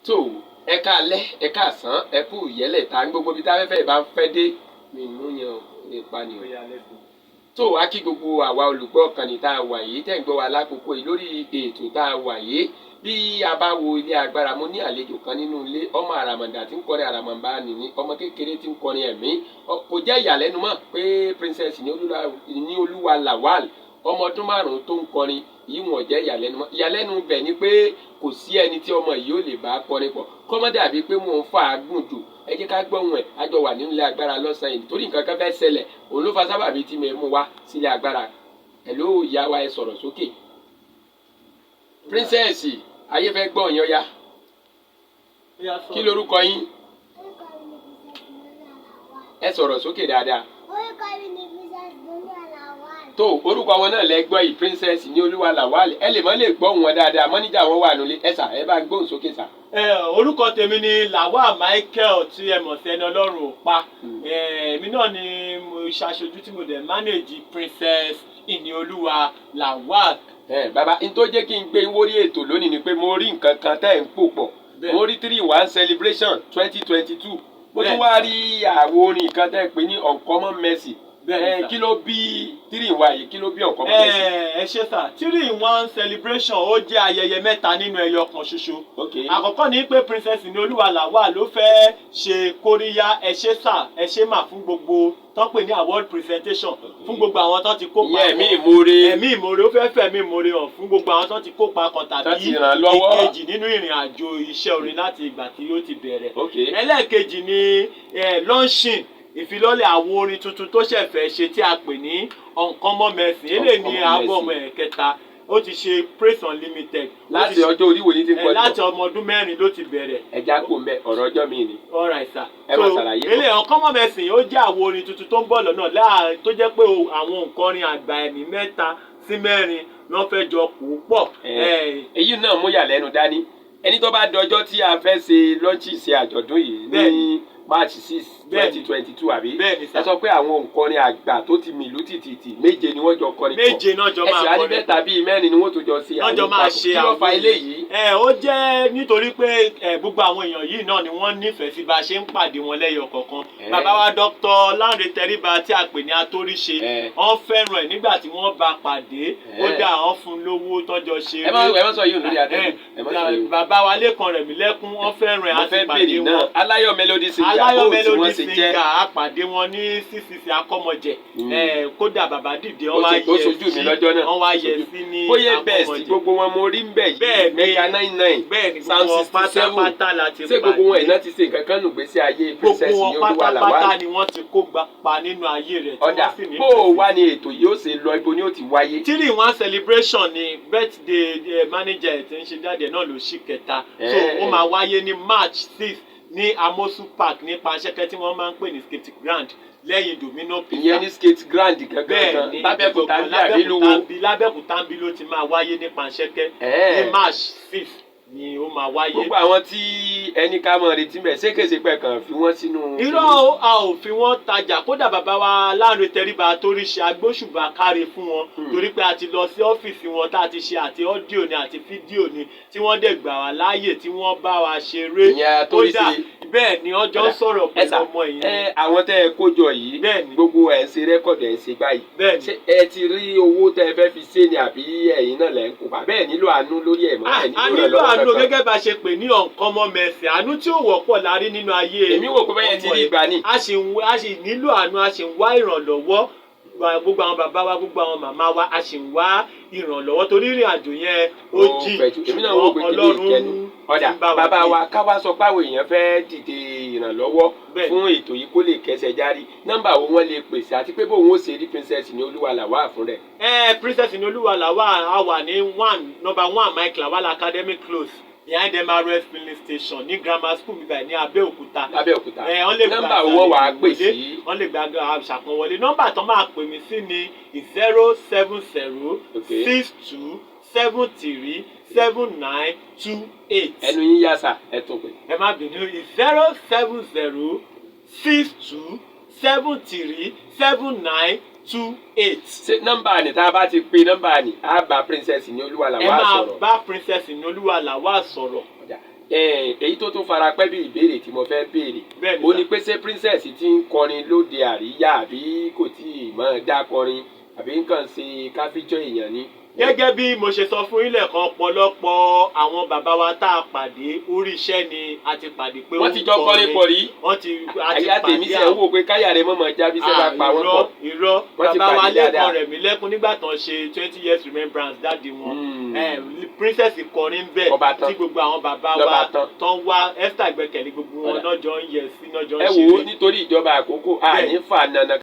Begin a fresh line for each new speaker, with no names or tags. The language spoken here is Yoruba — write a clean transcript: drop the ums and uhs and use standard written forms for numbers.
tó ẹ káalẹ́ ẹ káàsán ẹ kú ìyẹ́lẹ̀ ta gbogbo bí táfẹ́fẹ́ bá fẹ́ dé mi mú yan ipa ni o. tó a kí gbogbo àwa olùgbọ́ kan ní tá a wà yìí tẹ̀ ń gbọ́ wa lákòókò yìí lórí ètò tá a wà yìí bí a bá wo ilé agbára mo ní àlejò kan nínú ilé ọmọ àràmàǹdà tí ń kọrin àràmàǹbá nìní ọmọ kékeré tí ń kọrin ẹ̀mí kò jẹ́ ìyàlẹ́nu mọ́ pé princess ní olúwa lawal ọmọ ọdún 5 tó ń kọrin yìí wọ́n jẹ́ ìyàlẹ́nu mọ́ ìyàlẹ́nu bẹ̀ ni pé kò sí ẹni tí ọmọ yìí ó lè bá kọrin pọ̀ kọ́mọ́ dàbí pé mò ń fa àgùn jù ẹ jẹ́ ká gbọ́hùn ẹ̀ àjọ wà nínú ilé agbára lọ́sàn-án yìí torí nǹkan kan fẹ́ ṣẹlẹ̀ òun ló fa sábàbí tí mi mú wá sílé agbára hello ìyá wa ẹ sọ̀rọ̀ sókè princess ayé fẹ́ gbọ́ yín ọ̀ya kí lorúkọ yín ẹ sọ̀rọ̀ sókè dáadáa.
Orúkọ mi ni Princess Olúwa Lawal.
tó orúkọ wọn náà lẹ gbọ́ yìí princess ní olúwa lawal ẹ lè mọ́ lè gbọ́ wọn dáadáa mọ́níjà wọn wà nílé ẹ sà ẹ bá gbóhùn sókè sà.
Orúkọ tèmi ni Lawal Michael tí ẹ mọ̀ sí ẹni ọlọ́run ò pa èmi náà ni mo ṣàṣojú tí mo dẹ̀ manage princess ìníolúwa Lawal.
bàbá n tó jẹ́ kí n gbé wórí ètò lónìí ni pé mo rí nǹkan kan tẹ́ ẹ̀ ń pò pọ̀ mo rí 3-1 celebration 2022 mo tún wá rí àwo orin kan tẹ́ ẹ̀ pé ní uncommon mercy kí ló bí 3-1 yìí kí ló bí uncommon mercy.
ẹ ṣe sà 3-1 celebration ó jẹ́ ayẹyẹ mẹ́ta nínú ẹyọ kan ṣoṣo. Àkọ́kọ́ ni pé princess ìníolúwa Lawal ló fẹ́ ṣe kóríyá ẹ ṣe sà ẹ ṣe mà fún gbogbo tán pè ní award presentation fún gbogbo àwọn tán ti kópa
ẹ̀mí ìmoore
ó fẹ́ fẹ̀mí ìmoore hàn fún gbogbo àwọn tán ti kópa kan tàbí ìkejì nínú ìrìn àjò iṣẹ́ orin láti ìgbà tí ó ti bẹ̀rẹ̀. Ẹlẹ́ẹ̀kejì ni launching ìfilọ́lẹ̀ àwọn orin tuntun tó ṣẹ̀fẹ̀ ṣe tí a pè ní uncommon mercy eléyìí ní album ẹ̀kẹta ó ti ṣe praise unlimited.
láti ọjọ́ orí wo ni ti ń kọjá.
láti ọmọ ọdún 4 ló ti bẹ̀rẹ̀.
ẹja kò mbẹ ọ̀rọ̀ ọjọ́ mi ni.
all right sir.
ẹ máa ṣàlàyé.
eléyìí uncommon mercy ó jẹ́ àwọn orin tuntun tó ń bọ̀ lọ́nà láàrin tó jẹ́ pé àwọn òǹkọrin àgbà ẹ̀mí 3 sí 4 ló fẹ́ jọ kó pọ̀.
èyí náà mú yàlẹ́nu dání ẹni tó bá dọjọ́ tí a fẹ́ ṣe lọ́ńchì ṣe àjọ̀dún yìí ní March 6 2022 àbí ẹ sọ pé àwọn òǹkọrin àgbà tó ti mìlú tìtìtì 7 ni wọ́n jọ kọrin pọ̀
7 náà jọ máa kọrin
ẹsẹ̀ àdìbẹ́ta bíi 4 ni wọ́n tó jọ ṣe àwọn ìpapò kí ló fa eléyìí.
ó jẹ́ nítorí pé gbogbo àwọn èèyàn yìí náà ni wọ́n nífẹ̀ẹ́ sí bá a ṣe ń pàdé wọn lẹ́yọ kọ̀ọ̀kan. Bàbá wa Dr. Lanre Tẹríba tí a pè ní Atóríṣe wọ́n fẹ́ràn ẹ̀ nígbà tí wọ́n bá pàdé ó dà wọ́n fún lówó tọ́jọ́ ṣe.
ẹ má sọ yìí lórí àtẹ́gùn.
Bàbá wa Lékan Rẹ̀mílẹ́kún wọ́n fẹ́ràn ẹ̀ àti pàdé wọn.
Aláyọ̀ Melody singer
àpàdé wọn ní CCC Akọ́mọjẹ kódà bàbá dìde wọ́n wá yẹ sí ní
bóyá bẹ́ẹ̀ gbogbo wọn mo rí ń bẹ̀ yìí mega 99 sound 67 ṣé gbogbo wọn iná ti ṣe nǹkan kan nù gbèsè ayé princess ní olúwa Lawal.
gbogbo wọn pátápátá ni wọ́n ti kó pa nínú ayé rẹ̀ tí wọ́n sì ní.
bó o wá ní ètò yìí ó ṣe lọ ibo ni ó ti wáyé.
3-1 celebration ni birthday manager tí ń ṣe jáde náà ló ṣì kẹta so ó máa wáyé ní March 6 ní Amosu Park ní Panṣẹ́kẹ́ tí wọ́n máa ń pè ní skate ground lẹ́yìn Domino Pizza.
ìyẹn ní skate ground gangan lábẹ́òkúta bí àbílúwo.
lábẹ́òkúta bí ló ti máa wáyé ní Panṣẹ́kẹ́ ní March 6 ni ó máa wáyé.
gbogbo àwọn tí ẹni ká mọ̀ retí mẹ́ ṣékèṣe pẹ̀ kàn fi wọ́n sínú.
irọ́ a ò fi wọ́n tajà kódà bàbá wa Lanre Tẹríba Atóríṣe agbóṣùbà káre fún wọn torí pé a ti lọ sí ọ́fíìsì wọn tá a ti ṣe àti ọ́díò ni àti fídíò ni tí wọ́n dẹ̀ gbà wá láàyè tí wọ́n bá wa ṣeré kódà bẹ́ẹ̀ ni ọjọ́ ń sọ̀rọ̀ pẹ̀lú ọmọ yìí.
àwọn tẹ́ ẹ kójọ yìí gbogbo ẹ̀ ń ṣe rẹ́kọ̀dù ẹ̀ ń ṣe báyìí ẹ ti rí owó tẹ́ ẹ fẹ́ fi ṣe ni àbí ẹ̀yin náà lẹ́ ń kópa bẹ́ẹ̀ nílò àánú lórí ẹ̀ mọ́ ẹ̀ nílò
àánú gẹ́gẹ́ bá ṣe pè ní uncommon mercy àánú tí ó wọ́pọ̀ la rí nínú ayé.
èmi wò pé bẹ́ẹ̀ ti rí ìgbà ni.
a sì nílò àánú a sì ń wá ìrànlọ́wọ́ gbogbo àwọn bàbá wa gbogbo àwọn màmá wa a sì ń wá ìrànlọ́wọ́ torí ìrìn àjò yẹn ó jì ṣùgbọ́n Ọlọ́run
ọ̀dà bàbá wa káwá sọ páwọn èèyàn fẹ́ dìde ìrànlọ́wọ́ fún ètò yìí kó lè kẹsẹ̀ járí nọ́mbà wo wọ́n lè pèsè àti pé bóun ó ṣe rí princess ní olúwa Lawal fún rẹ̀.
princess ní olúwa Lawal a wà ní number 1 Mike Lawal Academy close behind MRS filling station ní grammar school bíbá ní Abẹ́òkúta.
nọ́mbà wo wọ́n wàá pè sí.
wọ́n lè gba àṣàkànwọlé nọ́mbà tó máa pè mí sí ni 07062737928.
ẹnu yín yá sà ẹ tún pè.
ẹ má bínú 07062737928.
ṣé nọ́mbà ni tá a bá ti pe nọ́mbà ni a bá princess ní olúwa Lawal sọ̀rọ̀.
ẹ máa bá princess ní olúwa Lawal sọ̀rọ̀.
èyí tó tún fara pẹ́ bí ìbéèrè tí mo fẹ́ béèrè
Bẹ́ẹ̀ni
ó
sà.
ní pé ṣé princess ti ń kọrin lóde àríyá àbí kò tí ì máa dá kọrin àbí nǹkan ṣe káfíjọ́ èèyàn ni.
Gẹ́gẹ́ bí mo ṣe sọ fún ilẹ̀ kan ọ̀pọ̀lọpọ̀ àwọn bàbá wa tá a pàdé orí iṣẹ́ ni a ti pàdé pé
wọ́n ti jọ kọrin pọ̀ rí.
wọ́n ti a ti
àyà tèmi sẹ́ wò pé káyà rẹ̀ mọ̀mọ́ jábí sẹ́ bá pa wọ́n pọ̀.
irọ́
Wọ́n ti
bàbá wa
pàdé dáadáa.
Lẹ́kan Rẹ̀mílẹ́kún nígbà tán ṣe 20 years remembrance dáàdi wọn princess kọrin
Ọba
bẹ́ẹ̀
tán.
tí gbogbo àwọn bàbá
Lọ́ba
wa
tán.
tán wá Esther Ìgbẹ́kẹ̀lé gbogbo wọn
Ọ̀dà.
náà jọ ń yẹ sí náà jọ ń
ẹ
ṣeré.
wo nítorí ìjọba àkókò àní fà nànà